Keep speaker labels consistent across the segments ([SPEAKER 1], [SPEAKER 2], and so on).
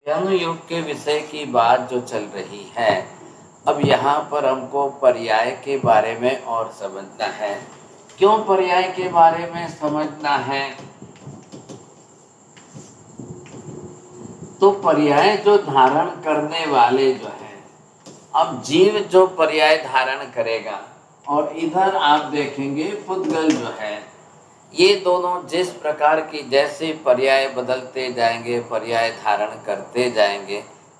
[SPEAKER 1] ज्ञान युग के विषय की बात जो चल रही है, अब यहाँ पर हमको पर्याय के बारे में और समझना है। क्यों पर्याय के बारे में समझना है? तो पर्याय जो धारण करने वाले जो है, अब जीव जो पर्याय धारण करेगा, और इधर आप देखेंगे पुद्गल जो है, ये दोनों जिस प्रकार की जैसे पर्याय बदलते जाएंगे, पर्याय धारण करते जाएंगे,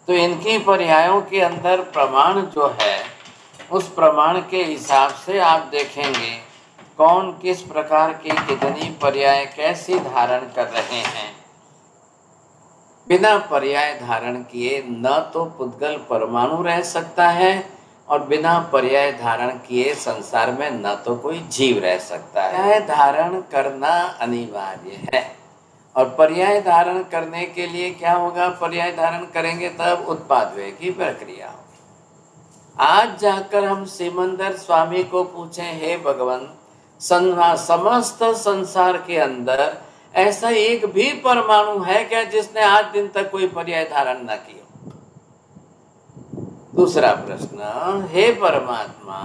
[SPEAKER 1] तो इनकी पर्यायों के अंदर प्रमाण जो है, उस प्रमाण के हिसाब से आप देखेंगे कौन किस प्रकार की कितनी पर्याय कैसी धारण कर रहे हैं। बिना पर्याय धारण किए न तो पुद्गल परमाणु रह सकता है, और बिना पर्याय धारण किए संसार में न तो कोई जीव रह सकता है। पर्याय धारण करना अनिवार्य है, और पर्याय धारण करने के लिए क्या होगा? पर्याय धारण करेंगे तब उत्पादव्यय की प्रक्रिया होगी। आज जाकर हम सिमंदर स्वामी को पूछें, हे भगवान, समस्त संसार के अंदर ऐसा एक भी परमाणु है क्या जिसने आज दिन तक कोई पर्याय धारण न किया? दूसरा प्रश्न, हे परमात्मा,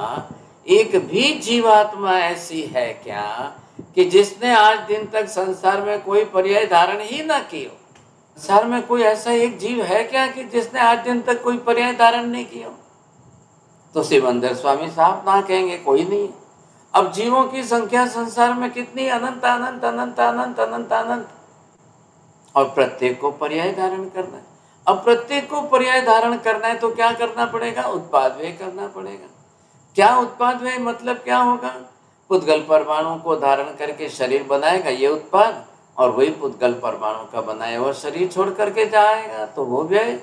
[SPEAKER 1] एक भी जीवात्मा ऐसी है क्या कि जिसने आज दिन तक संसार में कोई पर्याय धारण ही ना किया? संसार में कोई ऐसा एक जीव है क्या कि जिसने आज दिन तक कोई पर्याय धारण नहीं किया? तो सिमंदर स्वामी साहब ना कहेंगे कोई नहीं। अब जीवों की संख्या संसार में कितनी? अनंत अनंत अनंत अनंत अनंत अनंत, और प्रत्येक को पर्याय धारण करना है। अब प्रत्येक को पर्याय धारण करना है तो क्या करना पड़ेगा? उत्पादव्यय करना पड़ेगा। क्या उत्पादव्यय मतलब क्या होगा? पुद्गल परमाणु को धारण करके शरीर बनाएगा ये उत्पाद, और वही पुद्गल परमाणु का बनाया हुआ शरीर छोड़ करके जाएगा तो वो व्यय।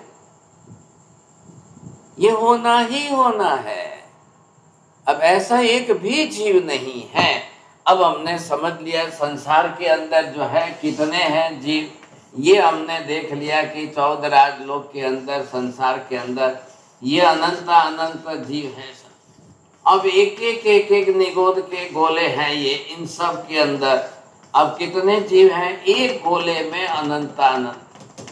[SPEAKER 1] ये होना ही होना है। अब ऐसा एक भी जीव नहीं है। अब हमने समझ लिया संसार के अंदर जो है कितने हैं जीव, ये हमने देख लिया कि 14 राजलोक के अंदर, संसार के अंदर ये अनंत अनंत जीव हैं। अब एक एक निगोद के गोले हैं ये, इन सब के अंदर अब कितने जीव हैं? एक गोले में अनंत अनंत,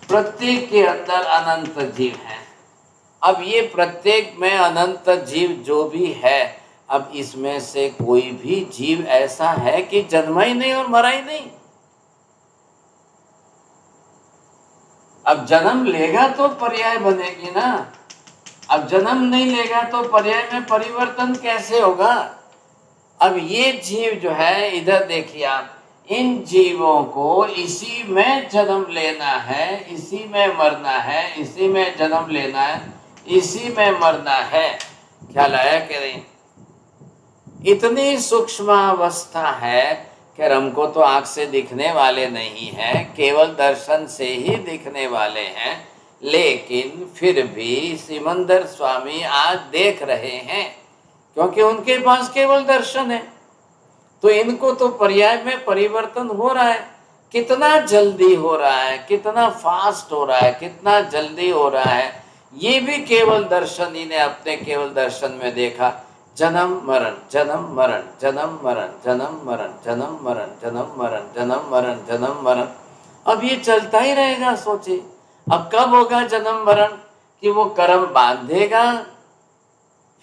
[SPEAKER 1] प्रत्येक के अंदर अनंत जीव हैं। अब ये प्रत्येक में अनंत जीव जो भी है, अब इसमें से कोई भी जीव ऐसा है कि जन्मा ही नहीं और मरा ही नहीं। अब जन्म लेगा तो पर्याय बनेगी ना। अब जन्म नहीं लेगा तो पर्याय में परिवर्तन कैसे होगा? अब ये जीव जो है, इधर देखिए आप, इन जीवों को इसी में जन्म लेना है, इसी में मरना है, इसी में जन्म लेना है, इसी में मरना है। ख्याल आया कि नहीं? इतनी सूक्ष्म अवस्था है कि हमको तो आंख से दिखने वाले नहीं हैं, केवल दर्शन से ही दिखने वाले हैं, लेकिन फिर भी सिमंदर स्वामी आज देख रहे हैं क्योंकि उनके पास केवल दर्शन है। तो इनको तो पर्याय में परिवर्तन हो रहा है। कितना जल्दी हो रहा है, कितना फास्ट हो रहा है, कितना जल्दी हो रहा है, ये भी केवल दर्शन ही ने अपने केवल दर्शन में देखा। जन्म मरण, जन्म मरण, जन्म मरण, जन्म मरण, जन्म मरण, जन्म मरण, जन्म मरण, जन्म मरण। अब ये चलता ही रहेगा। सोचिए अब कब होगा जन्म मरण? कि वो कर्म बांधेगा,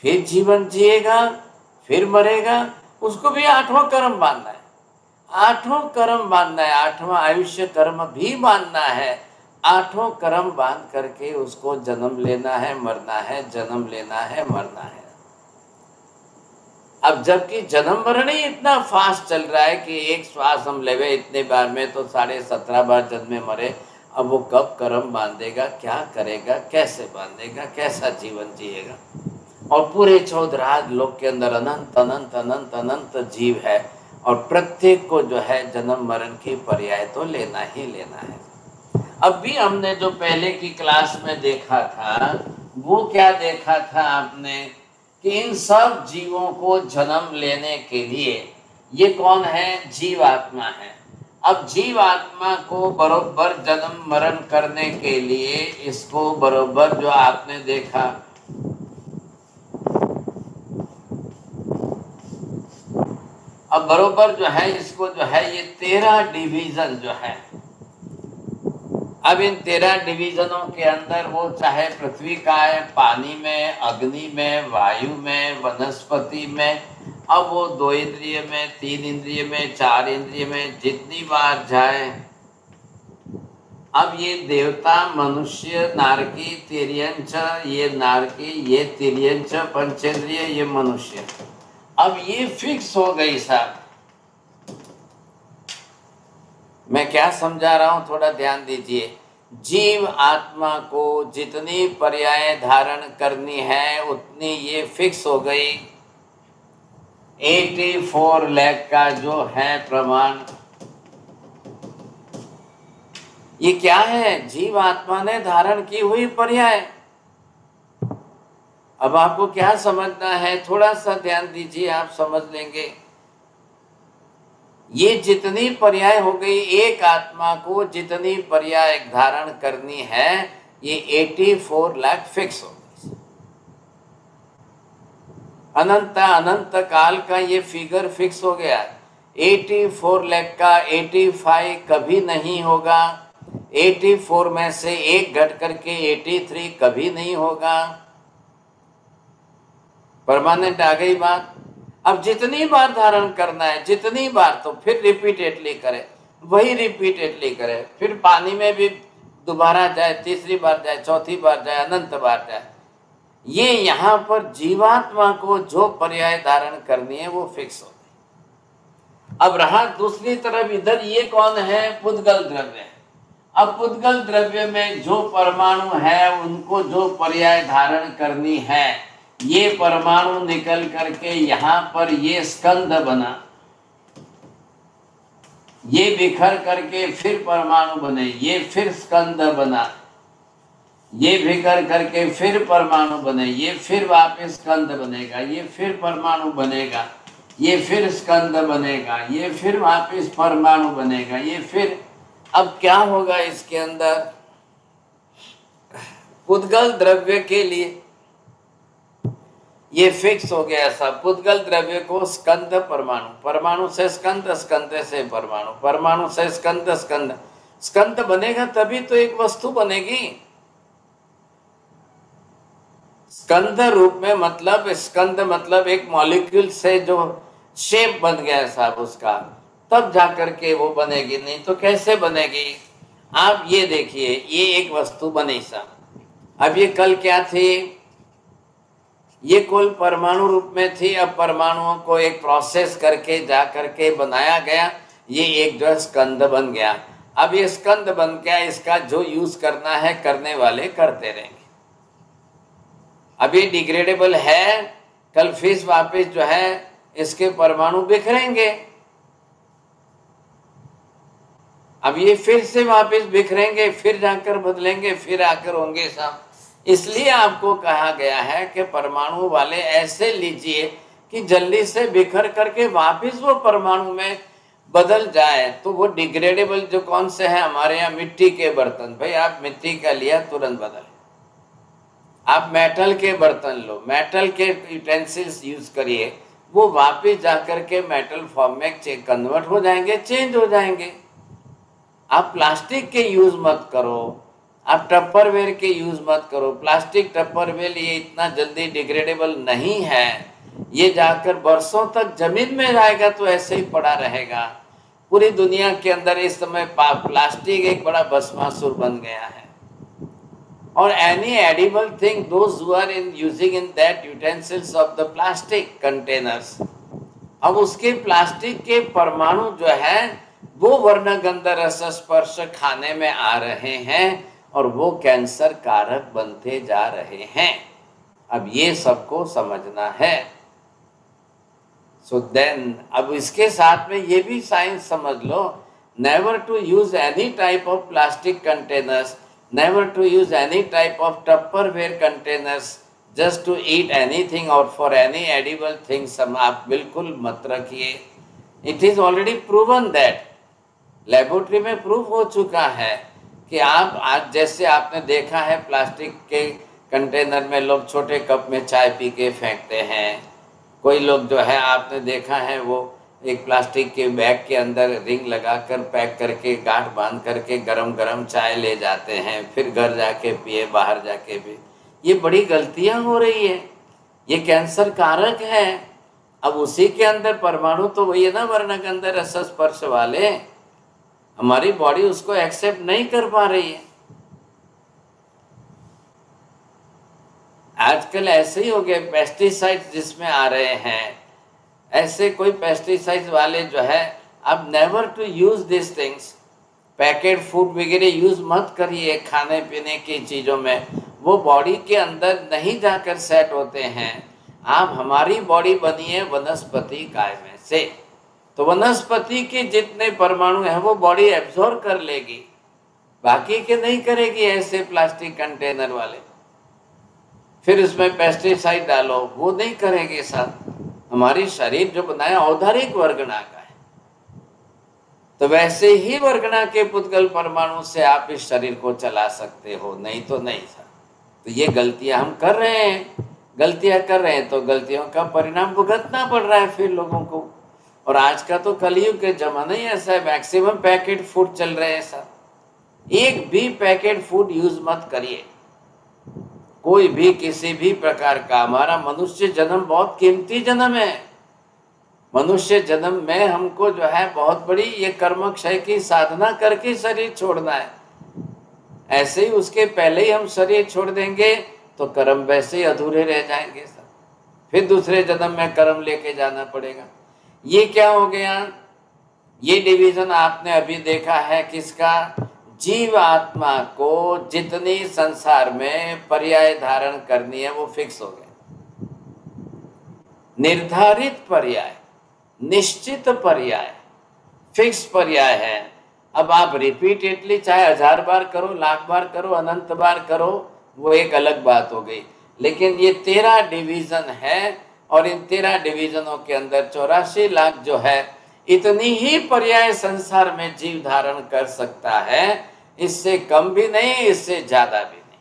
[SPEAKER 1] फिर जीवन जिएगा, फिर मरेगा। उसको भी 8वां कर्म बांधना है, 8वां कर्म बांधना है, 8वां आयुष्य कर्म भी बांधना है। 8वां कर्म बांध करके उसको जन्म लेना है, मरना है, जन्म लेना है, मरना है। अब जबकि जन्म मरण ही इतना फास्ट चल रहा है कि एक श्वास हम लेवे इतने बार में तो 17.5 बार जन्मे मरे। अब वो कब कर्म बांधेगा, क्या करेगा, कैसे बांधेगा, कैसा जीवन जिएगा? और पूरे 14 लोक के अंदर अनंत अनंत अनंत अनंत जीव है, और प्रत्येक को जो है जन्म मरण की पर्याय तो लेना ही लेना है। अब भी हमने जो पहले की क्लास में देखा था, वो क्या देखा था आपने? कि इन सब जीवों को जन्म लेने के लिए ये कौन है? जीवात्मा है। अब जीवात्मा को बरोबर जन्म मरण करने के लिए इसको बरोबर जो आपने देखा, अब बरोबर जो है इसको जो है ये 13 डिवीजन जो है, अब इन 13 डिवीजनों के अंदर वो चाहे पृथ्वी का है, पानी में, अग्नि में, वायु में, वनस्पति में, अब वो 2 इंद्रिय में, 3 इंद्रिय में, 4 इंद्रिय में जितनी बार जाए, अब ये देवता, मनुष्य, नारकी, तिर्यंच, ये नारकी, ये तिर्यंच, पंचेंद्रिय, ये मनुष्य, अब ये फिक्स हो गई साहब। मैं क्या समझा रहा हूं, थोड़ा ध्यान दीजिए। जीव आत्मा को जितनी पर्याय धारण करनी है उतनी ये फिक्स हो गई। 84 लाख का जो है प्रमाण, ये क्या है? जीव आत्मा ने धारण की हुई पर्याय। अब आपको क्या समझना है, थोड़ा सा ध्यान दीजिए, आप समझ लेंगे। ये जितनी पर्याय हो गई, एक आत्मा को जितनी पर्याय धारण करनी है, ये 84 लाख फिक्स हो गई। अनंत अनंत काल का ये फिगर फिक्स हो गया। 84 लाख का 85 कभी नहीं होगा। 84 में से एक घट करके 83 कभी नहीं होगा। परमानेंट आ गई बात। अब जितनी बार धारण करना है, जितनी बार, तो फिर रिपीटेडली करे, वही रिपीटेडली करे, फिर पानी में भी दोबारा जाए, तीसरी बार जाए, चौथी बार जाए, अनंत बार जाए। ये यहाँ पर जीवात्मा को जो पर्याय धारण करनी है वो फिक्स हो गई। अब रहा दूसरी तरफ, इधर ये कौन है? पुद्गल द्रव्य। अब पुद्गल द्रव्य में जो परमाणु है उनको जो पर्याय धारण करनी है, ये परमाणु निकल करके यहाँ पर ये स्कंद बना, ये बिखर करके फिर परमाणु बने, ये फिर स्कंद बना, ये बिखर करके फिर परमाणु बने, ये फिर वापस स्कंद बनेगा, ये फिर परमाणु बनेगा, ये फिर स्कंद बनेगा, ये फिर वापस परमाणु बनेगा, ये फिर। अब क्या होगा इसके अंदर? पुद्गल द्रव्य के लिए ये फिक्स हो गया सब। पुद्गल द्रव्य को स्कंद परमाणु, परमाणु से स्कंद, स्कंद से परमाणु, परमाणु से स्कंद, स्कंद, स्कंद बनेगा तभी तो एक वस्तु बनेगी। स्कंद रूप में मतलब, स्कंद मतलब एक मॉलिक्यूल से जो शेप बन गया है साहब उसका, तब जाकर के वो बनेगी, नहीं तो कैसे बनेगी? आप ये देखिए, ये एक वस्तु बनी साहब। अब ये कल क्या थी? ये कुल परमाणु रूप में थी। अब परमाणुओं को एक प्रोसेस करके जा करके बनाया गया, ये एक जो स्कंद बन गया। अब ये स्कंद बन गया, इसका जो यूज करना है करने वाले करते रहेंगे। अब ये डिग्रेडेबल है, कल फिर वापस जो है इसके परमाणु बिखरेंगे, अब ये फिर से वापस बिखरेंगे, फिर जाकर बदलेंगे, फिर आकर होंगे सब। इसलिए आपको कहा गया है कि परमाणु वाले ऐसे लीजिए कि जल्दी से बिखर करके वापस वो परमाणु में बदल जाए। तो वो डिग्रेडेबल जो कौन से हैं हमारे यहाँ, मिट्टी के बर्तन, भाई आप मिट्टी का लिया तुरंत बदल। आप मेटल के बर्तन लो, मेटल के यूटेंसिल्स यूज करिए, वो वापस जाकर के मेटल फॉर्म में कन्वर्ट हो जाएंगे, चेंज हो जाएंगे। आप प्लास्टिक के यूज मत करो, आप टप्परवेयर के यूज मत करो। प्लास्टिक टप्परवेयर ये इतना जल्दी डिग्रेडेबल नहीं है, ये जाकर बरसों तक जमीन में जाएगा तो ऐसे ही पड़ा रहेगा। पूरी दुनिया के अंदर इस समय प्लास्टिक एक बड़ा भस्मासुर बन गया है। और any edible thing, those who are in using in that utensils of the plastic containers, अब उसके प्लास्टिक के परमाणु जो है वो वर्ण गंध रस स्पर्श खाने में आ रहे हैं और वो कैंसर कारक बनते जा रहे हैं। अब ये सबको समझना है। सो देन अब इसके साथ में ये भी साइंस समझ लो, never to use any type of plastic containers, never to use any type of Tupperware containers just to eat anything और फॉर एनी एडिबल थिंग्स, आप बिल्कुल मत रखिए। It is already proven that, laboratory में proof हो चुका है कि आप आज जैसे आपने देखा है प्लास्टिक के कंटेनर में लोग छोटे कप में चाय पी के फेंकते हैं, कोई लोग जो है आपने देखा है वो एक प्लास्टिक के बैग के अंदर रिंग लगाकर पैक करके गांठ बांध करके गरम गरम चाय ले जाते हैं, फिर घर जाके पिए, बाहर जाके भी। ये बड़ी गलतियां हो रही है, ये कैंसर कारक है। अब उसी के अंदर परमाणु तो वही है ना, वर्ण के अंदर रस स्पर्श वाले, हमारी बॉडी उसको एक्सेप्ट नहीं कर पा रही है। आजकल ऐसे ही हो गए, पेस्टिसाइड्स जिसमें आ रहे हैं, ऐसे कोई पेस्टिसाइड्स वाले जो है, अब never to use this things. Packet food वगैरह यूज मत करिए खाने पीने की चीज़ों में, वो बॉडी के अंदर नहीं जाकर सेट होते हैं। आप, हमारी बॉडी बनी है वनस्पति काय में से, तो वनस्पति के जितने परमाणु हैं वो बॉडी एब्जॉर्ब कर लेगी, बाकी के नहीं करेगी ऐसे प्लास्टिक कंटेनर वाले। फिर उसमें पेस्टिसाइड डालो, वो नहीं करेंगे साथ। हमारी शरीर जो बनाया औधारिक वर्गणा का है, तो वैसे ही वर्गणा के पुद्गल परमाणु से आप इस शरीर को चला सकते हो, नहीं तो नहीं सर। तो ये गलतियां हम कर रहे हैं, गलतियां कर रहे हैं तो गलतियों का परिणाम भुगतना पड़ रहा है फिर लोगों को। और आज का तो कलयुग के जमाना ही ऐसा है, मैक्सिमम पैकेट फूड चल रहे हैं सर। एक भी पैकेट फूड यूज मत करिए, कोई भी किसी भी प्रकार का। हमारा मनुष्य जन्म बहुत कीमती जन्म है। मनुष्य जन्म में हमको जो है बहुत बड़ी ये कर्म क्षय की साधना करके शरीर छोड़ना है। ऐसे ही उसके पहले ही हम शरीर छोड़ देंगे तो कर्म वैसे ही अधूरे रह जाएंगे सर, फिर दूसरे जन्म में कर्म लेके जाना पड़ेगा। ये क्या हो गया, ये डिवीजन आपने अभी देखा है किसका, जीव आत्मा को जितनी संसार में पर्याय धारण करनी है वो फिक्स हो गए। निर्धारित पर्याय, निश्चित पर्याय, फिक्स पर्याय है। अब आप रिपीटेडली चाहे 1000 बार करो, लाख बार करो, अनंत बार करो, वो एक अलग बात हो गई। लेकिन ये 13 डिवीजन है और इन 13 डिवीजनों के अंदर 84 लाख जो है, इतनी ही पर्याय संसार में जीव धारण कर सकता है, इससे कम भी नहीं, इससे ज्यादा भी नहीं।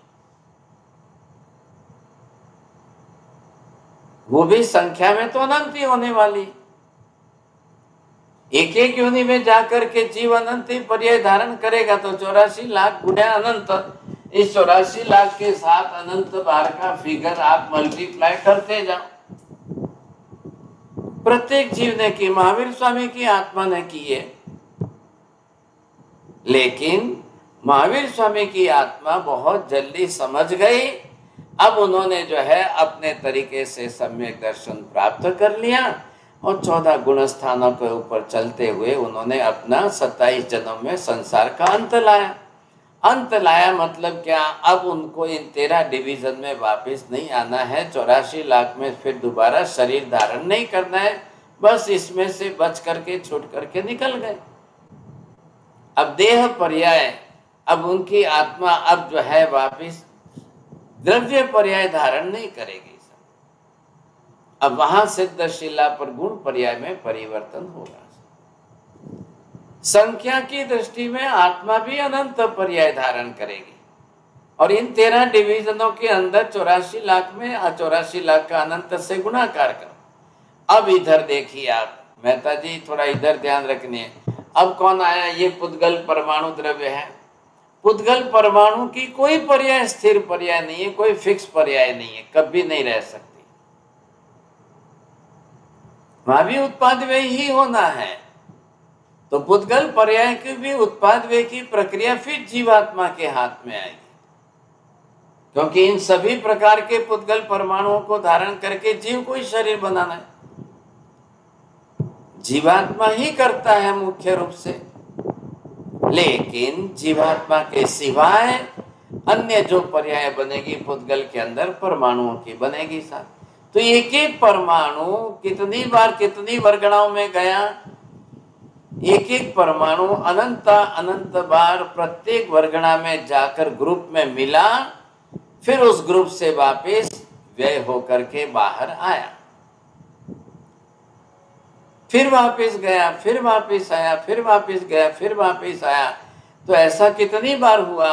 [SPEAKER 1] वो भी संख्या में तो अनंत ही होने वाली। एक एक योनि में जाकर के जीव अनंत ही पर्याय धारण करेगा, तो 84 लाख गुणा अनंत। इस 84 लाख के साथ अनंत बार का फिगर आप मल्टीप्लाई करते जाओ। प्रत्येक जीव ने की, महावीर स्वामी की आत्मा ने की है। लेकिन महावीर स्वामी की आत्मा बहुत जल्दी समझ गई। अब उन्होंने जो है अपने तरीके से सम्यक दर्शन प्राप्त कर लिया और 14 गुण स्थानों के ऊपर चलते हुए उन्होंने अपना 27 जन्म में संसार का अंत लाया। अंत लाया मतलब क्या, अब उनको इन 13 डिवीजन में वापस नहीं आना है, 84 लाख में फिर दोबारा शरीर धारण नहीं करना है, बस इसमें से बच करके छूट करके निकल गए। अब देह पर्याय, अब उनकी आत्मा अब जो है वापस द्रव्य पर्याय धारण नहीं करेगी। अब वहां सिद्धशिला पर गुण पर्याय में परिवर्तन होगा। संख्या की दृष्टि में आत्मा भी अनंत पर्याय धारण करेगी और इन 13 डिवीजनों के अंदर 84 लाख में 84 लाख का अनंत से गुणाकार करो। अब इधर देखिए आप, मेहता जी थोड़ा इधर ध्यान रखनी है। अब कौन आया, ये पुद्गल परमाणु द्रव्य है। पुद्गल परमाणु की कोई पर्याय स्थिर पर्याय नहीं है, कोई फिक्स पर्याय नहीं है, कभी नहीं रह सकती। वहां भी उत्पाद व्यय ही होना है, तो पुद्गल पर्याय की भी उत्पाद व्यय की प्रक्रिया फिर जीवात्मा के हाथ में आएगी, क्योंकि इन सभी प्रकार के पुद्गल परमाणुओं को धारण करके जीव को ही शरीर बनाना है। जीवात्मा ही करता है मुख्य रूप से, लेकिन जीवात्मा के सिवाय अन्य जो पर्याय बनेगी पुद्गल के अंदर परमाणुओं की बनेगी साथ। तो एक एक परमाणु कितनी बार कितनी वर्गणाओं में गया, एक एक परमाणु अनंत अनंत बार प्रत्येक वर्गणा में जाकर ग्रुप में मिला, फिर उस ग्रुप से वापस व्यय होकर के बाहर आया, फिर वापस गया, फिर वापस आया, फिर वापस गया, फिर वापस आया। तो ऐसा कितनी बार हुआ,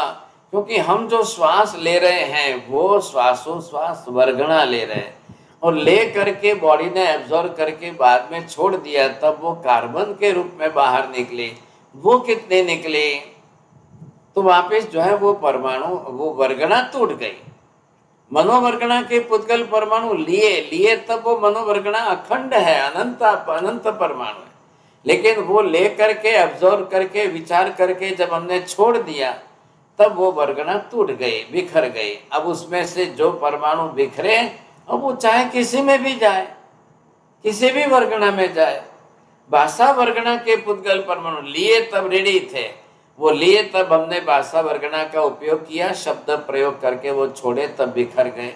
[SPEAKER 1] क्योंकि हम जो श्वास ले रहे हैं वो श्वासोश्वास वर्गणा ले रहे हैं और ले करके बॉडी ने एब्जॉर्ब करके बाद में छोड़ दिया, तब वो कार्बन के रूप में बाहर निकले। वो कितने निकले? तो वापस जो है वो परमाणु, वो वर्गणा टूट गई। मनोवर्गणा के पुद्गल परमाणु लिए तब वो मनोवर्गणा अखंड है, अनंत परमाणु है। लेकिन वो ले करके एब्जॉर्ब करके विचार करके जब हमने छोड़ दिया, तब वो वर्गणा टूट गई, बिखर गई। अब उसमें से जो परमाणु बिखरे, अब वो चाहे किसी में भी जाए, किसी भी वर्गणा में जाए। भाषा वर्गणा के पुद्गल परमाणु लिए तब रेडी थे, वो लिए तब हमने भाषा वर्गणा का उपयोग किया, शब्द प्रयोग करके वो छोड़े तब बिखर गए।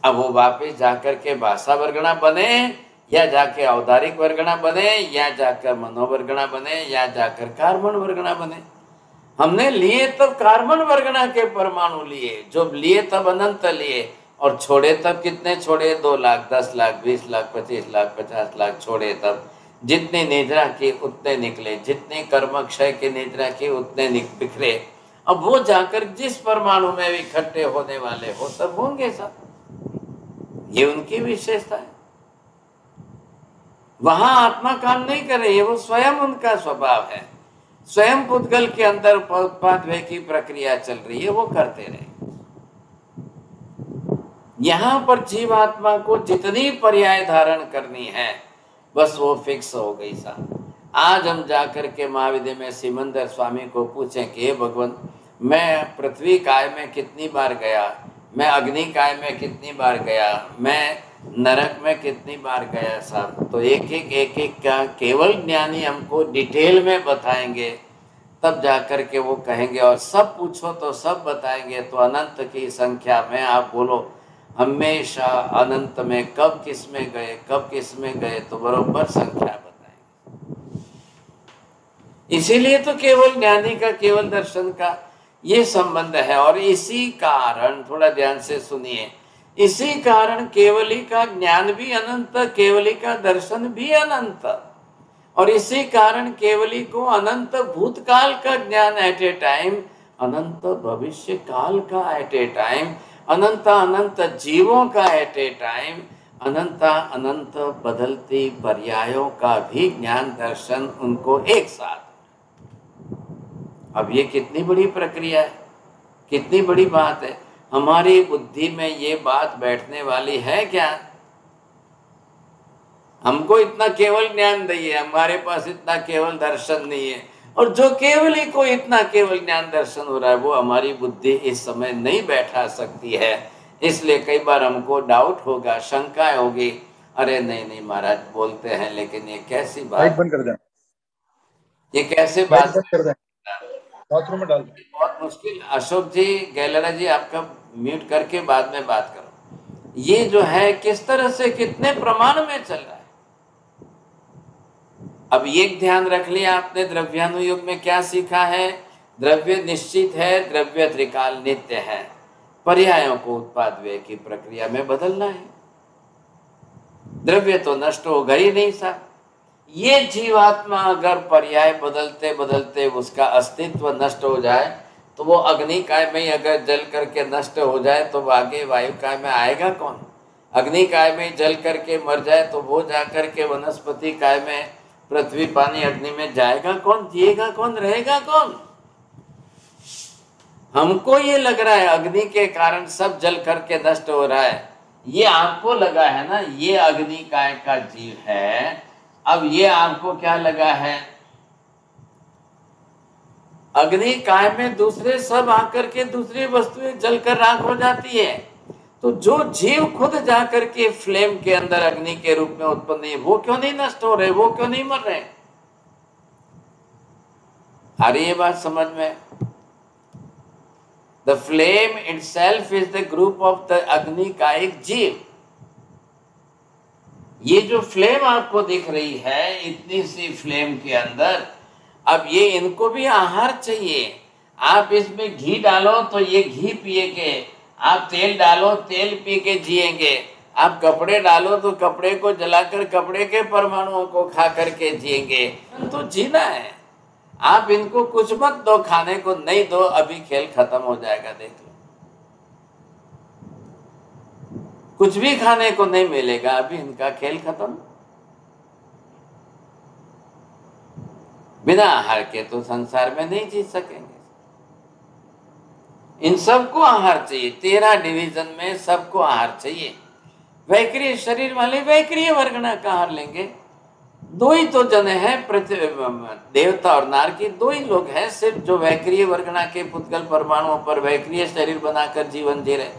[SPEAKER 1] अब वो वापिस जाकर के भाषा वर्गणा बने, या जाके औदारिक वर्गणा बने, या जाकर मनोवर्गणा बने, या जाकर कार्बन वर्गणा बने। हमने लिए तब कार्बन वर्गणा के परमाणु लिए, जो लिए तब अनंत लिए, और छोड़े तब कितने छोड़े? 2 लाख, 10 लाख, 20 लाख, 25 लाख, 50 लाख छोड़े तब जितने निद्रा की उतने निकले, जितने कर्म क्षय की निद्रा की उतने बिखरे। अब वो जाकर जिस परमाणु में इकट्ठे होने वाले हो तब होंगे सब। ये उनकी विशेषता है। वहां आत्मा काम नहीं कर रही है, वो स्वयं उनका स्वभाव है। स्वयं पुद्गल के अंदर उत्पाद की प्रक्रिया चल रही है, वो करते रहे। यहां पर जीवात्मा को जितनी पर्याय धारण करनी है, बस वो फिक्स हो गई साहब। आज हम जाकर के महाविद्य में सिमंदर स्वामी को पूछें कि हे भगवान, मैं पृथ्वी काय में कितनी बार गया, मैं अग्नि काय में कितनी बार गया, मैं नरक में कितनी बार गया साहब, तो एक एक का केवल ज्ञानी हमको डिटेल में बताएंगे, तब जाकर के वो कहेंगे। और सब पूछो तो सब बताएंगे। तो अनंत की संख्या में आप बोलो, हमेशा अनंत में कब किस में गए, कब किस में गए, तो बरोबर संख्या बताएंगे। इसीलिए तो केवल ज्ञानी का, केवल दर्शन का ये संबंध है। और इसी कारण, थोड़ा ध्यान से सुनिए, इसी कारण केवली का ज्ञान भी अनंत, केवली का दर्शन भी अनंत। और इसी कारण केवली को अनंत भूतकाल का ज्ञान एट ए टाइम, अनंत भविष्य काल का एट ए टाइम, अनंत अनंत जीवों का एट ए टाइम, अनंत अनंत बदलती पर्यायों का भी ज्ञान दर्शन उनको एक साथ। अब ये कितनी बड़ी प्रक्रिया है, कितनी बड़ी बात है। हमारी बुद्धि में ये बात बैठने वाली है क्या? हमको इतना केवल ज्ञान दिए, हमारे पास इतना केवल दर्शन नहीं है। और जो केवली को इतना केवल ज्ञान दर्शन हो रहा है, वो हमारी बुद्धि इस समय नहीं बैठा सकती है। इसलिए कई बार हमको डाउट होगा, शंकाएं होगी, अरे नहीं नहीं महाराज बोलते हैं, लेकिन ये कैसी बात,
[SPEAKER 2] बंद कर दें,
[SPEAKER 1] ये कैसे बात
[SPEAKER 2] कर दें, बाथरूम में डाल दें।
[SPEAKER 1] बहुत मुश्किल। अशोक जी, गैलरा जी, आपका म्यूट करके बाद में बात करो। ये जो है किस तरह से कितने प्रमाण में चल रहा है। अब ये ध्यान रख लिया आपने, द्रव्यानुयोग में क्या सीखा है? द्रव्य निश्चित है, द्रव्य त्रिकाल नित्य है, पर्यायों को उत्पाद व्यय की प्रक्रिया में बदलना है। द्रव्य तो नष्ट होगा ही नहीं साहब। ये जीवात्मा अगर पर्याय बदलते बदलते उसका अस्तित्व नष्ट हो जाए, तो वो अग्नि काय में अगर जल करके नष्ट हो जाए, तो आगे वायु काय में आएगा कौन? अग्नि काय में जल करके मर जाए, तो वो जाकर के वनस्पति काय में, पृथ्वी पानी अग्नि में जाएगा कौन? जिएगा कौन? रहेगा कौन? हमको ये लग रहा है अग्नि के कारण सब जल करके नष्ट हो रहा है, ये आपको लगा है ना, ये अग्नि काय का जीव है। अब ये आपको क्या लगा है? अग्नि काय में दूसरे सब आकर के दूसरी वस्तुएं जलकर राख हो जाती है। तो जो जीव खुद जाकर के फ्लेम के अंदर अग्नि के रूप में उत्पन्न नहीं, वो क्यों नहीं नष्ट हो रहे, वो क्यों नहीं मर रहे? आ रही है बात समझ में? The flame itself is the group of the अग्नि कायिक जीव। ये जो फ्लेम आपको दिख रही है, इतनी सी फ्लेम के अंदर, अब ये इनको भी आहार चाहिए। आप इसमें घी डालो तो ये घी पिएंगे, आप तेल डालो तेल पी के जिएंगे, आप कपड़े डालो तो कपड़े को जलाकर कपड़े के परमाणुओं को खा करके जिएंगे। तो जीना है। आप इनको कुछ मत दो, खाने को नहीं दो, अभी खेल खत्म हो जाएगा, देख लो। कुछ भी खाने को नहीं मिलेगा, अभी इनका खेल खत्म। बिना आहार के तो संसार में नहीं जी सकेंगे। इन सबको आहार चाहिए, 13 डिवीजन में सबको आहार चाहिए। वैक्रिय शरीर वाले वैक्रिय वर्गना का आहार लेंगे। 2 ही तो जने हैं, देवता और नारकी 2 ही लोग हैं सिर्फ जो वैक्रिय वर्गना के पुद्गल परमाणुओं पर वैक्रिय शरीर बनाकर जीवन जी रहे।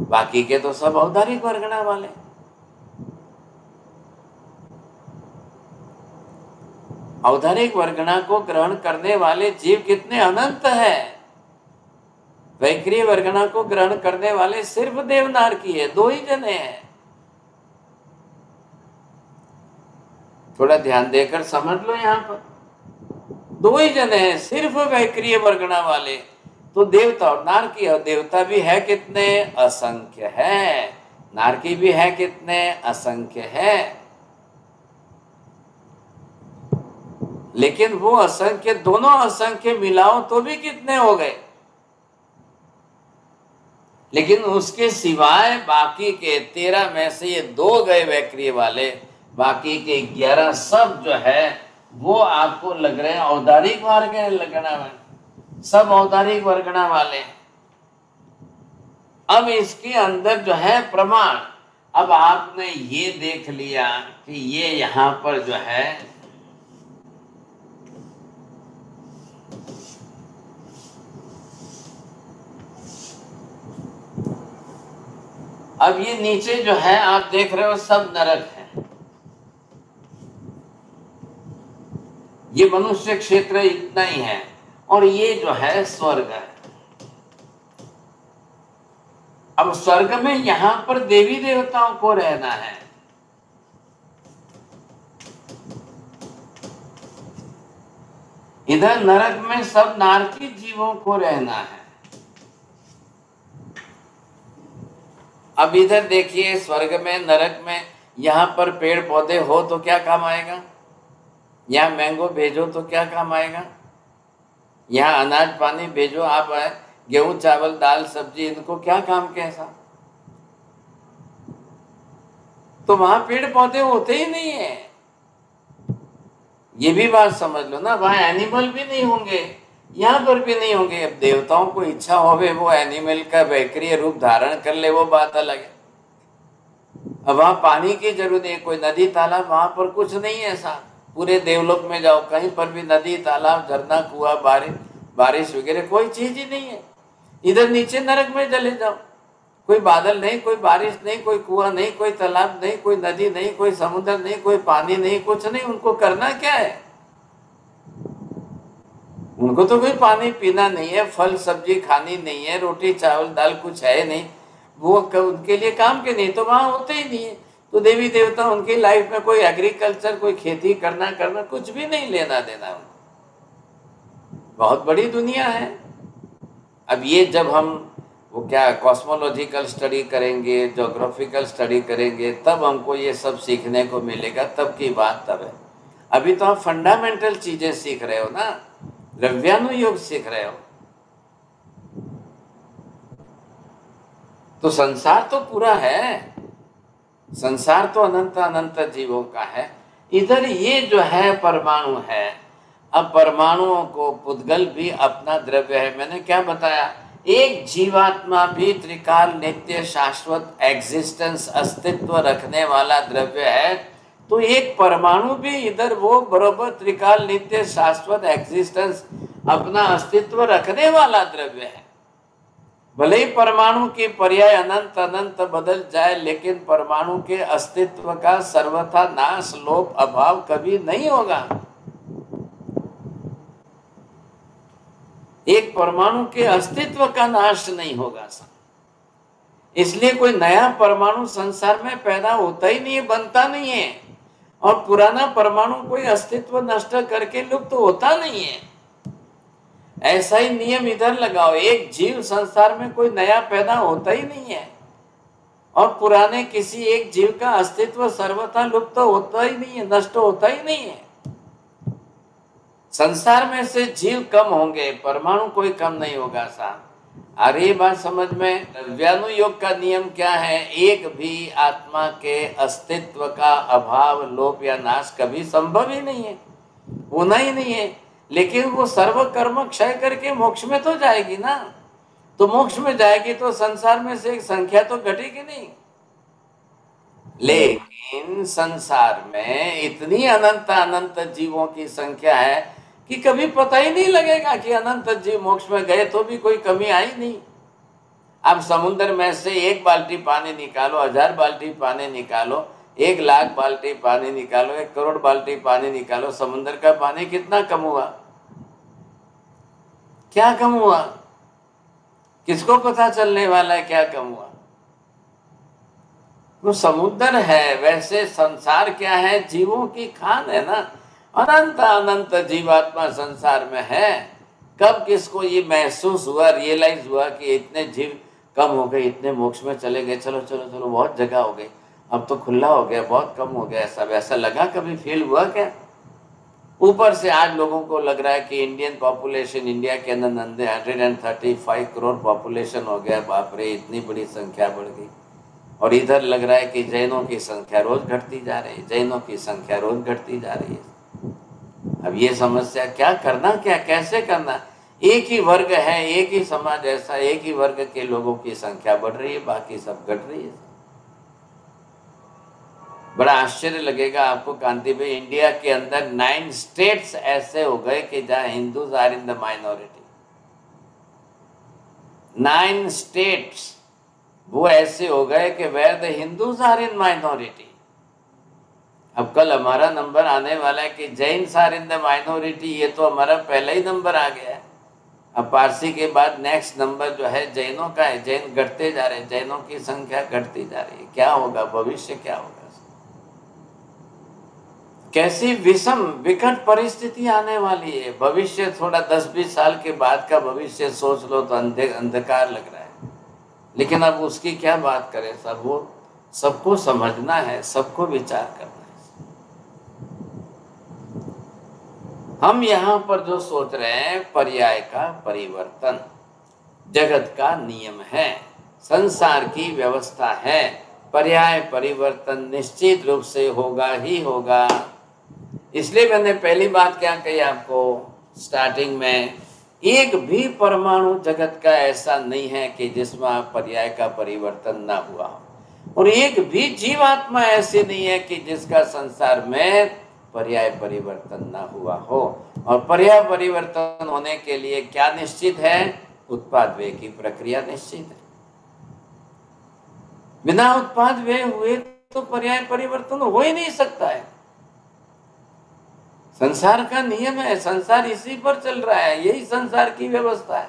[SPEAKER 1] बाकी के तो सब औदारिक वर्गना वाले। औदारिक वर्गना को ग्रहण करने वाले जीव कितने अनंत हैं। वैक्रिय वर्गना को ग्रहण करने वाले सिर्फ देवनार की है, 2 ही जने हैं। थोड़ा ध्यान देकर समझ लो, यहाँ पर 2 ही जने हैं सिर्फ वैक्रिय वर्गना वाले, तो देवता और नारकी। और देवता भी है कितने, असंख्य है। नारकी भी है कितने, असंख्य है। लेकिन वो असंख्य, दोनों असंख्य मिलाओ तो भी कितने हो गए। लेकिन उसके सिवाय बाकी के 13 में से ये 2 गए वैक्रिय वाले, बाकी के 11 सब जो है वो आपको लग रहे हैं औदारिक वर्गना वाले, सब औदारिक वर्गना वाले। अब इसके अंदर जो है प्रमाण, अब आपने ये देख लिया कि ये यहां पर जो है अब ये नीचे जो है आप देख रहे हो सब नरक है। ये मनुष्य क्षेत्र इतना ही है, और ये जो है स्वर्ग है। अब स्वर्ग में यहां पर देवी देवताओं को रहना है। इधर नरक में सब नारकी जीवों को रहना है। अब इधर देखिए, स्वर्ग में नरक में यहाँ पर पेड़ पौधे हो तो क्या काम आएगा, यहाँ मैंगो भेजो तो क्या काम आएगा, यहाँ अनाज पानी भेजो आप, गेहूं चावल दाल सब्जी, इनको क्या काम कैसा। तो वहां पेड़ पौधे होते ही नहीं है, ये भी बात समझ लो ना। वहां एनिमल भी नहीं होंगे, यहाँ पर भी नहीं होंगे। अब देवताओं को इच्छा होवे वो एनिमल का वैक्रिय रूप धारण कर ले, वो बात अलग है। अब वहां पानी की जरूरत नहीं है, कोई नदी तालाब वहां पर कुछ नहीं है ऐसा। पूरे देवलोक में जाओ, कहीं पर भी नदी तालाब झरना कुआं बारिश वगैरह कोई चीज ही नहीं है। इधर नीचे नरक में चले जाओ, कोई बादल नहीं, कोई बारिश नहीं, कोई कुआं नहीं, कोई तालाब नहीं, कोई नदी नहीं, कोई समुद्र नहीं, कोई पानी नहीं, कुछ नहीं। उनको करना क्या है, उनको तो कोई पानी पीना नहीं है, फल सब्जी खानी नहीं है, रोटी चावल दाल कुछ है नहीं, वो उनके लिए काम के नहीं, तो वहां होते ही नहीं है। तो देवी देवता उनकी लाइफ में कोई एग्रीकल्चर, कोई खेती करना कुछ भी नहीं लेना देना उनको। बहुत बड़ी दुनिया है। अब ये जब हम वो क्या कॉस्मोलॉजिकल स्टडी करेंगे, ज्योग्राफिकल स्टडी करेंगे, तब हमको ये सब सीखने को मिलेगा, तब की बात तब है। अभी तो आप फंडामेंटल चीजें सीख रहे हो ना, द्रव्यानुयोग सीख रहे हो। तो संसार तो पूरा है, संसार तो अनंत अनंत जीवों का है। इधर ये जो है परमाणु है। अब परमाणुओं को पुद्गल भी अपना द्रव्य है। मैंने क्या बताया, एक जीवात्मा भी त्रिकाल नित्य शाश्वत एग्जिस्टेंस अस्तित्व रखने वाला द्रव्य है। तो एक परमाणु भी इधर वो बरोबर त्रिकाल नित्य शाश्वत एग्जिस्टेंस अपना अस्तित्व रखने वाला द्रव्य है। भले ही परमाणु के पर्याय अनंत अनंत बदल जाए, लेकिन परमाणु के अस्तित्व का सर्वथा नाश लोप अभाव कभी नहीं होगा। एक परमाणु के अस्तित्व का नाश नहीं होगा। इसलिए कोई नया परमाणु संसार में पैदा होता ही नहीं है, बनता नहीं है, और पुराना परमाणु कोई अस्तित्व नष्ट करके लुप्त होता नहीं है। ऐसा ही नियम इधर लगाओ, एक जीव संसार में कोई नया पैदा होता ही नहीं है, और पुराने किसी एक जीव का अस्तित्व सर्वथा लुप्त होता ही नहीं है, नष्ट होता ही नहीं है। संसार में से जीव कम होंगे, परमाणु कोई कम नहीं होगा साहब। आ रही है बात समझ में? द्रव्यानुयोग का नियम क्या है? एक भी आत्मा के अस्तित्व का अभाव, लोप या नाश कभी संभव ही नहीं है, होना ही नहीं है। लेकिन वो सर्व कर्म क्षय करके मोक्ष में तो जाएगी ना, तो मोक्ष में जाएगी तो संसार में से एक संख्या तो घटेगी नहीं। लेकिन संसार में इतनी अनंत अनंत जीवों की संख्या है कि कभी पता ही नहीं लगेगा कि अनंत जीव मोक्ष में गए तो भी कोई कमी आई नहीं। अब समुद्र में से 1 बाल्टी पानी निकालो, 1000 बाल्टी पानी निकालो, 1,00,000 बाल्टी पानी निकालो, 1 करोड़ बाल्टी पानी निकालो, समुद्र का पानी कितना कम हुआ? क्या कम हुआ? किसको पता चलने वाला है क्या कम हुआ? वो समुद्र है, वैसे संसार क्या है? जीवों की खान है ना। अनंत अनंत जीवात्मा संसार में है। कब किसको ये महसूस हुआ, रियलाइज हुआ कि इतने जीव कम हो गए, इतने मोक्ष में चले गए, चलो चलो चलो बहुत जगह हो गई, अब तो खुला हो गया, बहुत कम हो गया, सब ऐसा लगा? कभी फील हुआ क्या? ऊपर से आज लोगों को लग रहा है कि इंडियन पॉपुलेशन, इंडिया के अंदर 135 करोड़ पॉपुलेशन हो गया, बाप रे इतनी बड़ी संख्या बढ़ गई। और इधर लग रहा है कि जैनों की संख्या रोज घटती जा रही है, जैनों की संख्या रोज घटती जा रही है। अब ये समस्या क्या करना, क्या कैसे करना? एक ही वर्ग है, एक ही समाज ऐसा, एक ही वर्ग के लोगों की संख्या बढ़ रही है, बाकी सब घट रही है। बड़ा आश्चर्य लगेगा आपको कांति भाई, इंडिया के अंदर 9 स्टेट्स ऐसे हो गए कि जहां Hindus are in the minority. 9 states वो ऐसे हो गए कि where the Hindus are in minority. अब कल हमारा नंबर आने वाला है कि Jain are in the minority, ये तो हमारा पहला ही नंबर आ गया है। अब पारसी के बाद नेक्स्ट नंबर जो है जैनों का है। जैन घटते जा रहे हैं, जैनों की संख्या घटती जा रही है। क्या होगा भविष्य, क्या होगा? कैसी विषम विकट परिस्थिति आने वाली है। भविष्य थोड़ा 10-20 साल के बाद का भविष्य सोच लो तो अंधकार लग रहा है। लेकिन अब उसकी क्या बात करें, सब वो सबको समझना है, सबको विचार करना है। हम यहाँ पर जो सोच रहे हैं पर्याय का परिवर्तन जगत का नियम है, संसार की व्यवस्था है, पर्याय परिवर्तन निश्चित रूप से होगा ही होगा। इसलिए मैंने पहली बात क्या कही आपको स्टार्टिंग में, एक भी परमाणु जगत का ऐसा नहीं है कि जिसमें पर्याय का परिवर्तन ना हुआ हो, और एक भी जीवात्मा ऐसी नहीं है कि जिसका संसार में पर्याय परिवर्तन ना हुआ हो। और पर्याय परिवर्तन होने के लिए क्या निश्चित है? उत्पाद व्यय की प्रक्रिया निश्चित है। बिना उत्पाद व्यय हुए तो पर्याय परिवर्तन हो ही नहीं सकता है। संसार का नियम है, संसार इसी पर चल रहा है, यही संसार की व्यवस्था है।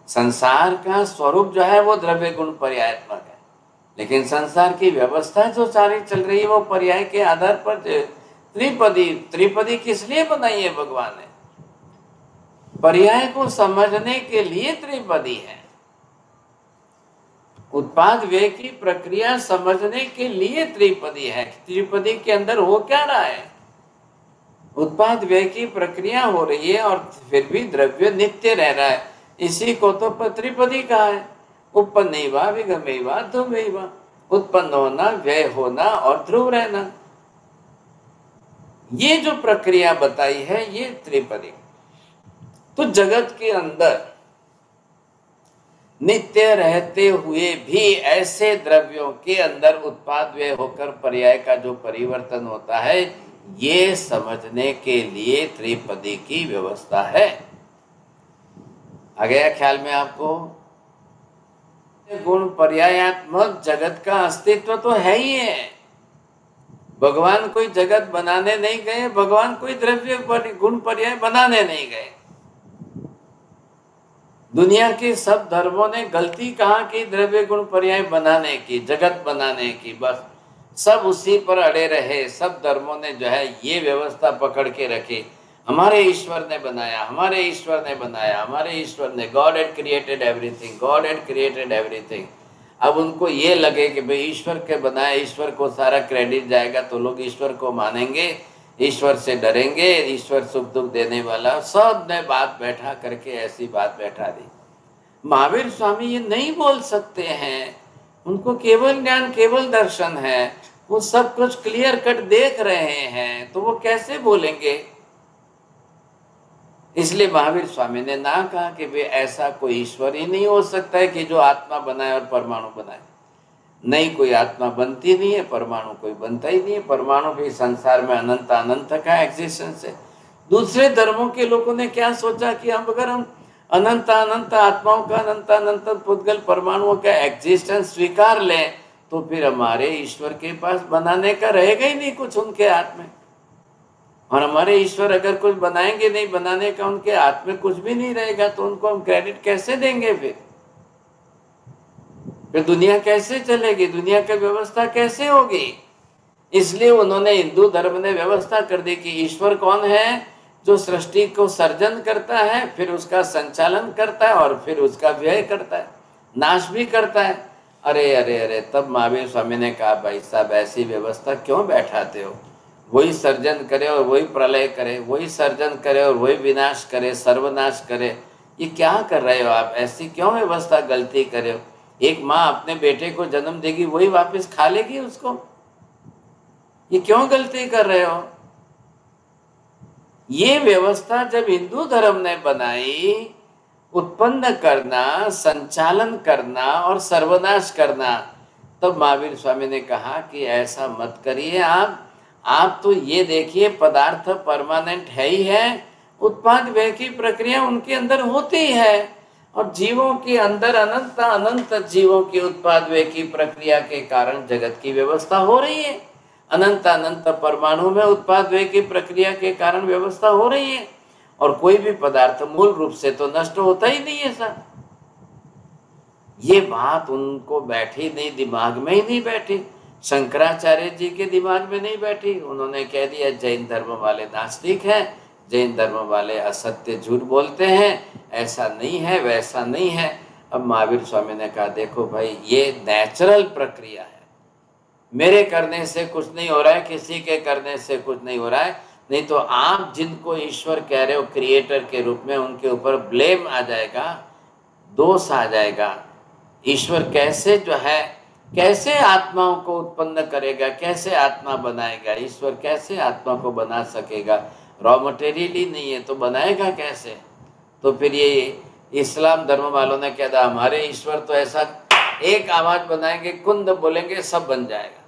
[SPEAKER 1] संसार का स्वरूप जो है वो द्रव्य गुण पर्यायात्मक है, लेकिन संसार की व्यवस्था जो सारी चल रही है वो पर्याय के आधार पर त्रिपदी। त्रिपदी किस लिए बनाई है भगवान ने? पर्याय को समझने के लिए त्रिपदी है। उत्पाद व्यय की प्रक्रिया समझने के लिए त्रिपदी है। त्रिपदी के अंदर हो क्या रहा है? उत्पाद व्यय की प्रक्रिया हो रही है और फिर भी द्रव्य नित्य रह रहा है। इसी को तो त्रिपदी कहा है। उपन्नैवा विगमैवा ध्रुवैवा, उत्पन्न होना, व्यय होना और ध्रुव रहना, ये जो प्रक्रिया बताई है ये त्रिपदी। तो जगत के अंदर नित्य रहते हुए भी ऐसे द्रव्यों के अंदर उत्पाद व्यय होकर पर्याय का जो परिवर्तन होता है, ये समझने के लिए त्रिपदी की व्यवस्था है। आ गया ख्याल में आपको? गुण पर्यायात्मक जगत का अस्तित्व तो है ही है। भगवान कोई जगत बनाने नहीं गए, भगवान कोई द्रव्य गुण पर्याय बनाने नहीं गए। दुनिया के सब धर्मों ने गलती कहाँ की? द्रव्य गुण पर्याय बनाने की, जगत बनाने की, बस सब उसी पर अड़े रहे। सब धर्मों ने जो है ये व्यवस्था पकड़ के रखी, हमारे ईश्वर ने बनाया, हमारे ईश्वर ने बनाया, हमारे ईश्वर ने, God had created everything, God had created everything. अब उनको ये लगे कि भाई ईश्वर के बनाए, ईश्वर को सारा क्रेडिट जाएगा तो लोग ईश्वर को मानेंगे, ईश्वर से डरेंगे, ईश्वर सुख दुख देने वाला, सब ने बात बैठा करके ऐसी बात बैठा दी। महावीर स्वामी ये नहीं बोल सकते हैं, उनको केवल ज्ञान केवल दर्शन है, वो सब कुछ क्लियर कट देख रहे हैं, तो वो कैसे बोलेंगे। इसलिए महावीर स्वामी ने ना कहा कि वे ऐसा कोई ईश्वर ही नहीं हो सकता है कि जो आत्मा बनाए और परमाणु बनाए। नहीं, कोई आत्मा बनती नहीं है, परमाणु कोई बनता ही नहीं है। परमाणु भी संसार में अनंत अनंत का एग्जिस्टेंस है। दूसरे धर्मों के लोगों ने क्या सोचा कि अगर हम अनंत अनंत आत्माओं का, अनंत अनंत पुद्गल परमाणुओं का एग्जिस्टेंस स्वीकार लें तो फिर हमारे ईश्वर के पास बनाने का रहेगा ही नहीं कुछ उनके हाथ में। और हमारे ईश्वर अगर कुछ बनाएंगे नहीं, बनाने का उनके हाथ में कुछ भी नहीं रहेगा, तो उनको हम क्रेडिट कैसे देंगे। फिर दुनिया कैसे चलेगी, दुनिया की व्यवस्था कैसे होगी। इसलिए उन्होंने, हिंदू धर्म ने व्यवस्था कर दी कि ईश्वर कौन है, जो सृष्टि को सर्जन करता है, फिर उसका संचालन करता है और फिर उसका व्यय करता है, नाश भी करता है। अरे अरे अरे, तब महावीर स्वामी ने कहा भाई साहब ऐसी व्यवस्था क्यों बैठाते हो, वही सर्जन करे और वही प्रलय करे, वही सर्जन करे और वही विनाश करे, सर्वनाश करे, ये क्या कर रहे हो आप, ऐसी क्यों व्यवस्था गलती करे हो। एक माँ अपने बेटे को जन्म देगी, वही वापस खा लेगी उसको, ये क्यों गलती कर रहे हो। ये व्यवस्था जब हिंदू धर्म ने बनाई, उत्पन्न करना, संचालन करना और सर्वनाश करना, तब महावीर स्वामी ने कहा कि ऐसा मत करिए आप तो ये देखिए पदार्थ परमानेंट है ही है, उत्पाद व्यय की प्रक्रिया उनके अंदर होती है, और जीवों के अंदर अनंत अनंत जीवों की उत्पाद व्यय की प्रक्रिया के कारण जगत की व्यवस्था हो रही है। अनंत अनंत परमाणु में उत्पाद व्यय की प्रक्रिया के कारण व्यवस्था हो रही है, और कोई भी पदार्थ मूल रूप से तो नष्ट होता ही नहीं है सर। ये बात उनको बैठी नहीं, दिमाग में ही नहीं बैठी, शंकराचार्य जी के दिमाग में नहीं बैठी। उन्होंने कह दिया जैन धर्म वाले नास्तिक हैं, जैन धर्म वाले असत्य झूठ बोलते हैं, ऐसा नहीं है वैसा नहीं है। अब महावीर स्वामी ने कहा देखो भाई, ये नेचुरल प्रक्रिया है, मेरे करने से कुछ नहीं हो रहा है, किसी के करने से कुछ नहीं हो रहा है। नहीं तो आप जिनको ईश्वर कह रहे हो क्रिएटर के रूप में, उनके ऊपर ब्लेम आ जाएगा, दोष आ जाएगा। ईश्वर कैसे जो है, कैसे आत्माओं को उत्पन्न करेगा, कैसे आत्मा बनाएगा, ईश्वर कैसे आत्मा को बना सकेगा, रॉ मटेरियल ही नहीं है तो बनाएगा कैसे। तो फिर ये इस्लाम धर्म वालों ने कहा था हमारे ईश्वर तो ऐसा एक आवाज बनाएंगे, कुंद बोलेंगे, सब बन जाएगा।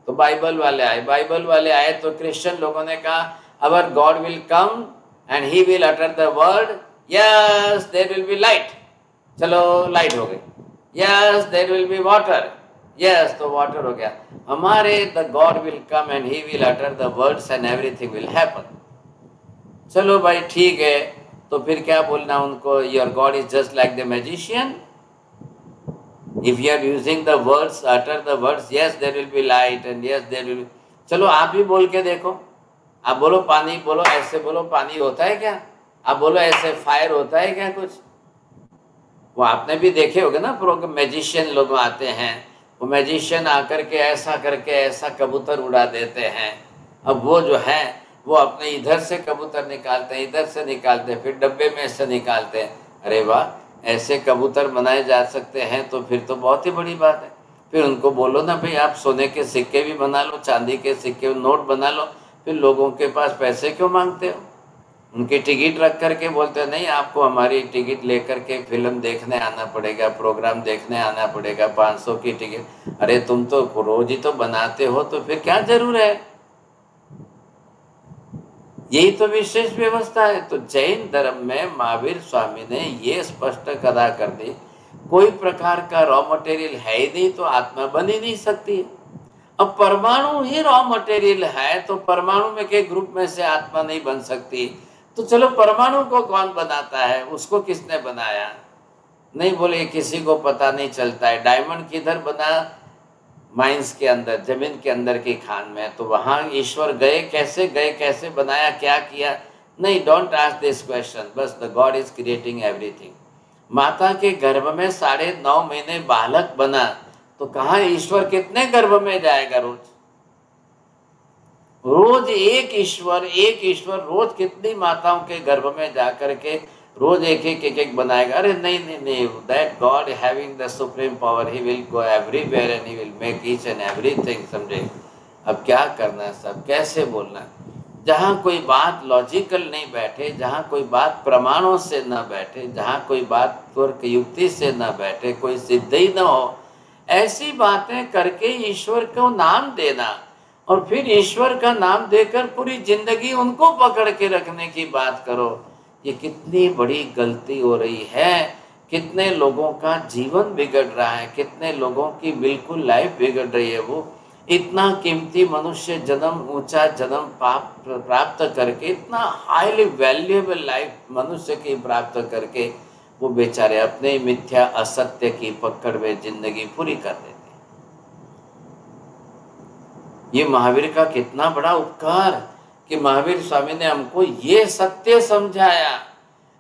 [SPEAKER 1] तो बाइबल वाले आए तो क्रिश्चियन लोगों ने कहा our God will come and he will utter the word, yes there will be light, चलो लाइट हो गई, yes there will be water, yes तो वाटर हो गया। हमारे the God will come and he will utter the words and everything will happen. चलो भाई ठीक है, तो फिर क्या बोलना उनको, your God is just like the magician, if you are using the words, utter the words, yes there will be light and yes there will be, चलो आप भी बोल के देखो, आप बोलो पानी, बोलो ऐसे, बोलो पानी होता है क्या, आप बोलो ऐसे फायर होता है क्या कुछ। वो आपने भी देखे होगे ना प्रोग्राम, मैजिशियन लोग आते हैं, वो मैजिशियन आकर के ऐसा करके ऐसा कबूतर उड़ा देते हैं। अब वो जो है वो अपने इधर से कबूतर निकालते हैं, इधर से निकालते हैं, फिर डब्बे में से निकालते हैं। अरे वाह, ऐसे कबूतर बनाए जा सकते हैं तो फिर तो बहुत ही बड़ी बात है। फिर उनको बोलो ना भाई आप सोने के सिक्के भी बना लो, चांदी के सिक्के नोट बना लो, फिर लोगों के पास पैसे क्यों मांगते हो। उनकी टिकट रख करके बोलते नहीं आपको हमारी टिकट लेकर के फिल्म देखने आना पड़ेगा, प्रोग्राम देखने आना पड़ेगा, 500 की टिकट। अरे तुम तो रोज ही तो बनाते हो, तो फिर क्या जरूर है। यही तो विशेष व्यवस्था है। तो जैन धर्म में महावीर स्वामी ने ये स्पष्ट कदा कर दी, कोई प्रकार का रॉ मटेरियल है ही नहीं तो आत्मा बन ही नहीं सकती। अब परमाणु ही रॉ मटेरियल है, तो परमाणु में के ग्रुप में से आत्मा नहीं बन सकती। तो चलो परमाणु को कौन बनाता है, उसको किसने बनाया, नहीं बोले किसी को पता नहीं चलता है। डायमंड किधर बना, माइंस के अंदर, जमीन के अंदर की खान में, तो वहाँ ईश्वर गए, कैसे बनाया, क्या किया, नहीं, डोंट आस्क दिस क्वेश्चन, बस the God is creating everything. माता के गर्भ में 9.5 महीने बालक बना, तो कहाँ ईश्वर कितने गर्भ में जाएगा रोज। रोज एक ईश्वर रोज कितनी माताओं के गर्भ में जाकर के रोज एक बनाएगा। अरे नहीं नहीं नहीं, that God having the supreme power, he will go everywhere and he will make each and everything समझे। अब क्या करना है, सब कैसे बोलना है। जहाँ कोई बात लॉजिकल नहीं बैठे, जहाँ कोई बात प्रमाणों से न बैठे, जहाँ कोई बात तर्क युक्ति से न बैठे, कोई सिद्धि न हो, ऐसी बातें करके ईश्वर को नाम देना और फिर ईश्वर का नाम देकर पूरी जिंदगी उनको पकड़ के रखने की बात करो, ये कितनी बड़ी गलती हो रही है। कितने लोगों का जीवन बिगड़ रहा है, कितने लोगों की बिल्कुल लाइफ बिगड़ रही है। वो इतना कीमती मनुष्य जन्म, ऊंचा जन्म प्राप्त करके, इतना हाईली वैल्यूएबल लाइफ मनुष्य की प्राप्त करके वो बेचारे अपने मिथ्या असत्य की पकड़ में जिंदगी पूरी कर देते। ये महावीर का कितना बड़ा उपकार कि महावीर स्वामी ने हमको ये सत्य समझाया।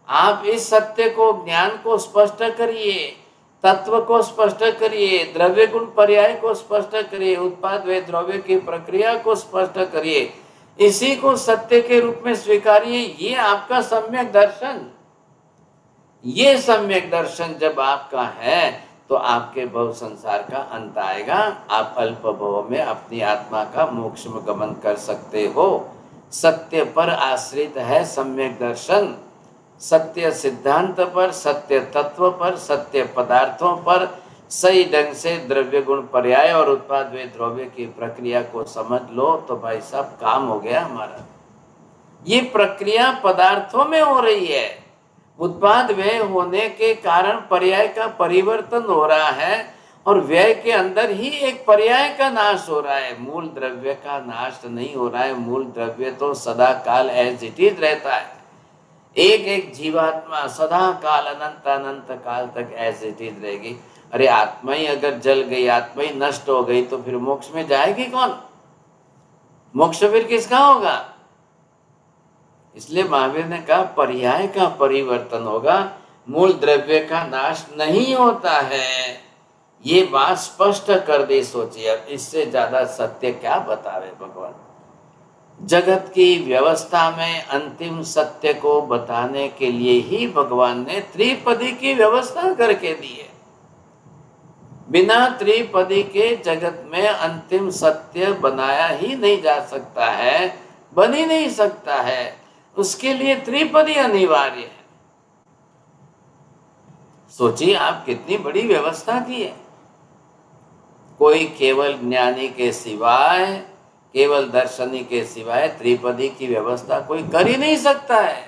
[SPEAKER 1] आप इस सत्य को, ज्ञान को स्पष्ट करिए, तत्व को स्पष्ट करिए, द्रव्य गुण पर्याय को स्पष्ट करिए, उत्पाद व द्रव्य की प्रक्रिया को स्पष्ट करिए, इसी को सत्य के रूप में स्वीकारिए। ये आपका सम्यक दर्शन, ये सम्यक दर्शन जब आपका है तो आपके भव संसार का अंत आएगा। आप अल्प भव में अपनी आत्मा का मोक्ष में गमन कर सकते हो। सत्य पर आश्रित है सम्यक दर्शन, सत्य सिद्धांत पर, सत्य तत्व पर, सत्य पदार्थों पर सही ढंग से द्रव्य गुण पर्याय और उत्पाद व द्रव्य की प्रक्रिया को समझ लो तो भाई साहब काम हो गया हमारा। ये प्रक्रिया पदार्थों में हो रही है, उत्पाद व्यय होने के कारण पर्याय का परिवर्तन हो रहा है और व्यय के अंदर ही एक पर्याय का नाश हो रहा है। मूल द्रव्य का नाश नहीं हो रहा है, मूल द्रव्य तो सदा काल एज इट इज रहता है। एक एक जीवात्मा सदा काल, अनंत अनंत काल तक एज इट इज रहेगी। अरे आत्मा ही अगर जल गई, आत्मा ही नष्ट हो गई तो फिर मोक्ष में जाएगी कौन? मोक्ष फिर किसका होगा? इसलिए महावीर ने कहा पर्याय का परिवर्तन होगा, मूल द्रव्य का नाश नहीं होता है। ये बात स्पष्ट कर दी। सोचिए अब इससे ज्यादा सत्य क्या बतावे भगवान। जगत की व्यवस्था में अंतिम सत्य को बताने के लिए ही भगवान ने त्रिपदी की व्यवस्था करके दी है। बिना त्रिपदी के जगत में अंतिम सत्य बनाया ही नहीं जा सकता है, बन ही नहीं सकता है। उसके लिए त्रिपदी अनिवार्य है। सोचिए आप कितनी बड़ी व्यवस्था की है। कोई केवल ज्ञानी के सिवाय, केवल दर्शनी के सिवाय त्रिपदी की व्यवस्था कोई कर ही नहीं सकता है,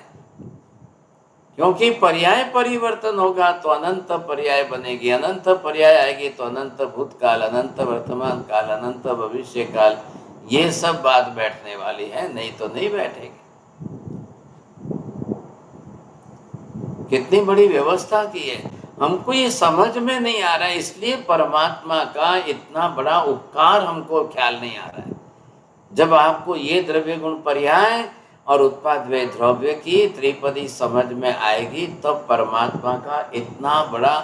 [SPEAKER 1] क्योंकि पर्याय परिवर्तन होगा तो अनंत पर्याय बनेगी, अनंत पर्याय आएगी तो अनंत भूतकाल, अनंत वर्तमान काल, अनंत भविष्य काल, ये सब बात बैठने वाली है, नहीं तो नहीं बैठेगी। कितनी बड़ी व्यवस्था की है, हमको ये समझ में नहीं आ रहा है। इसलिए परमात्मा का इतना बड़ा उपकार हमको ख्याल नहीं आ रहा है। जब आपको ये द्रव्य गुण पर्याय और उत्पाद व द्रव्य की त्रिपदी समझ में आएगी तब परमात्मा का इतना बड़ा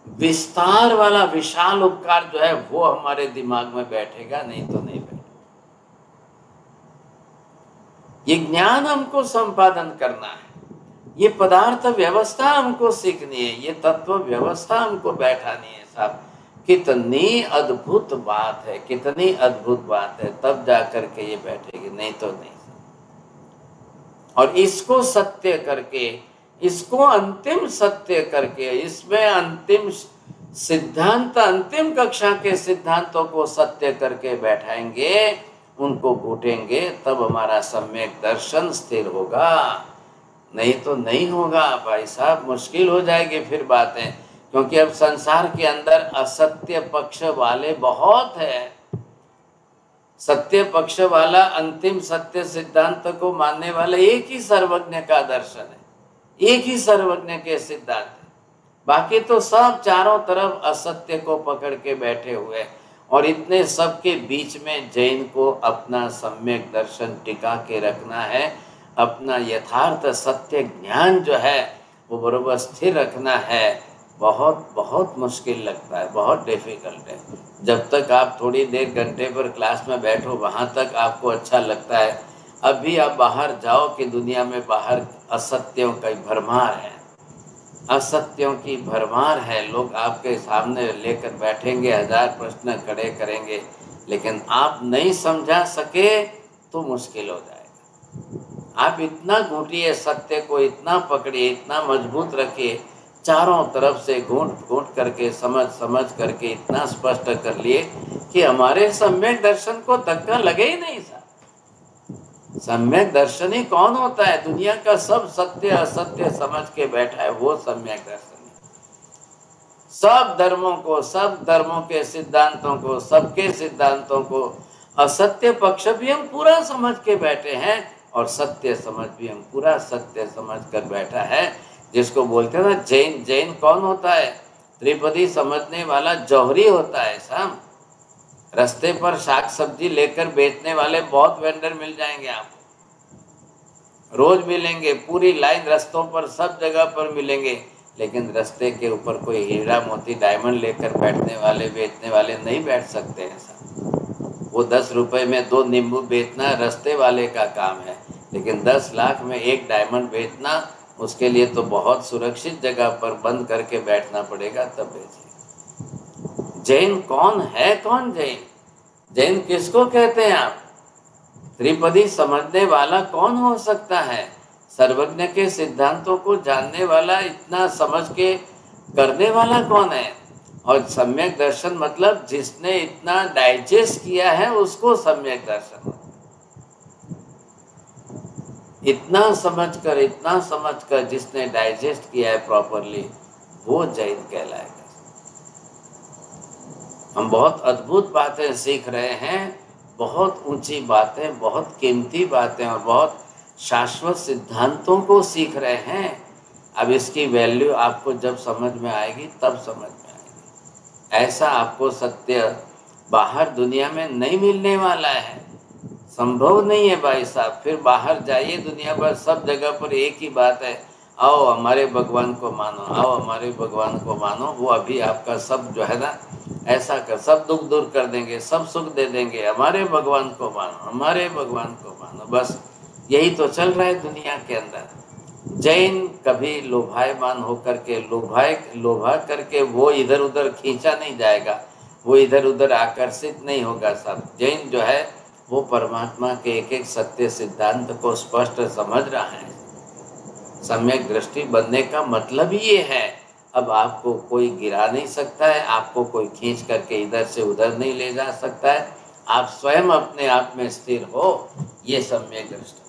[SPEAKER 1] विस्तार वाला विशाल उपकार जो है वो हमारे दिमाग में बैठेगा, नहीं तो नहीं बैठेगा। ये ज्ञान हमको संपादन करना है, ये पदार्थ व्यवस्था हमको सीखनी है, ये तत्व व्यवस्था हमको बैठानी है। साहब कितनी अद्भुत बात है, कितनी अद्भुत बात है, तब जाकर के ये बैठेगी, नहीं तो नहीं। और इसको सत्य करके, इसको अंतिम सत्य करके, इसमें अंतिम सिद्धांत, अंतिम कक्षा के सिद्धांतों को सत्य करके बैठाएंगे, उनको घूटेंगे, तब हमारा सम्यक दर्शन स्थिर होगा, नहीं तो नहीं होगा। भाई साहब मुश्किल हो जाएगी फिर बातें, क्योंकि अब संसार के अंदर असत्य पक्ष वाले बहुत है। सत्य पक्ष वाला, अंतिम सत्य सिद्धांत को मानने वाला एक ही सर्वज्ञ का दर्शन है, एक ही सर्वज्ञ के सिद्धांत है। बाकी तो सब चारों तरफ असत्य को पकड़ के बैठे हुए, और इतने सब के बीच में जैन को अपना सम्यक दर्शन टिका के रखना है, अपना यथार्थ सत्य ज्ञान जो है वो बरोबर स्थिर रखना है, बहुत बहुत मुश्किल लगता है, बहुत डिफिकल्ट है। जब तक आप थोड़ी देर घंटे पर क्लास में बैठो वहाँ तक आपको अच्छा लगता है। अभी आप बाहर जाओ कि दुनिया में बाहर असत्यों का भरमार है, असत्यों की भरमार है। लोग आपके सामने लेकर बैठेंगे, 1000 प्रश्न खड़े करेंगे, लेकिन आप नहीं समझा सके तो मुश्किल हो जाएगा। आप इतना घूंटिए सत्य को, इतना पकड़िए, इतना मजबूत रखिए, चारों तरफ से घूंट घूंट करके समझ समझ करके इतना स्पष्ट कर लिए कि हमारे सम्यक दर्शन को धक्का लगे ही नहीं। साहब, सम्यक दर्शन ही कौन होता है? दुनिया का सब सत्य असत्य समझ के बैठा है, वो सम्यक दर्शन है। सब धर्मों को, सब धर्मों के सिद्धांतों को, सबके सिद्धांतों को, असत्य पक्ष भी हम पूरा समझ के बैठे हैं और सत्य समझ भी हम पूरा सत्य समझ कर बैठा है। जिसको बोलते हैं ना जैन, जैन कौन होता है? त्रिपदी समझने वाला जौहरी होता है। साहब, रास्ते पर साग सब्जी लेकर बेचने वाले बहुत वेंडर मिल जाएंगे, आपको रोज मिलेंगे, पूरी लाइन रास्तों पर सब जगह पर मिलेंगे, लेकिन रास्ते के ऊपर कोई हीरा मोती डायमंड लेकर बैठने वाले बेचने वाले नहीं बैठ सकते हैं। साहब, वो 10 रुपए में 2 नींबू बेचना रास्ते वाले का काम है, लेकिन 10 लाख में 1 डायमंड बेचना, उसके लिए तो बहुत सुरक्षित जगह पर बंद करके बैठना पड़ेगा, तब बेचेगा। जैन कौन है? कौन जैन? जैन किसको कहते हैं आप? त्रिपदी समझने वाला कौन हो सकता है? सर्वज्ञ के सिद्धांतों को जानने वाला, इतना समझ के करने वाला कौन है? और सम्यक दर्शन मतलब जिसने इतना डाइजेस्ट किया है उसको सम्यक दर्शन। इतना समझकर जिसने डाइजेस्ट किया है प्रॉपरली, वो जैन कहलाएगा। हम बहुत अद्भुत बातें सीख रहे हैं, बहुत ऊंची बातें, बहुत कीमती बातें और बहुत शाश्वत सिद्धांतों को सीख रहे हैं। अब इसकी वैल्यू आपको जब समझ में आएगी तब समझ में आएगी। ऐसा आपको सत्य बाहर दुनिया में नहीं मिलने वाला है, संभव नहीं है भाई साहब। फिर बाहर जाइए, दुनिया पर सब जगह पर एक ही बात है, आओ हमारे भगवान को मानो, आओ हमारे भगवान को मानो। वो अभी आपका सब जो है ना, ऐसा कर सब दुख दूर कर देंगे, सब सुख दे देंगे। हमारे भगवान को मानो, हमारे भगवान को मानो, बस यही तो चल रहा है दुनिया के अंदर। जैन कभी लोभायमान होकर के लोभा करके वो इधर उधर खींचा नहीं जाएगा, वो इधर उधर आकर्षित नहीं होगा। सब जैन जो है वो परमात्मा के एक एक सत्य सिद्धांत को स्पष्ट समझ रहा है। सम्यक दृष्टि बनने का मतलब ये है। अब आपको कोई गिरा नहीं सकता है, आपको कोई खींच करके इधर से उधर नहीं ले जा सकता है। आप स्वयं अपने आप में स्थिर हो, ये सम्यक दृष्टि।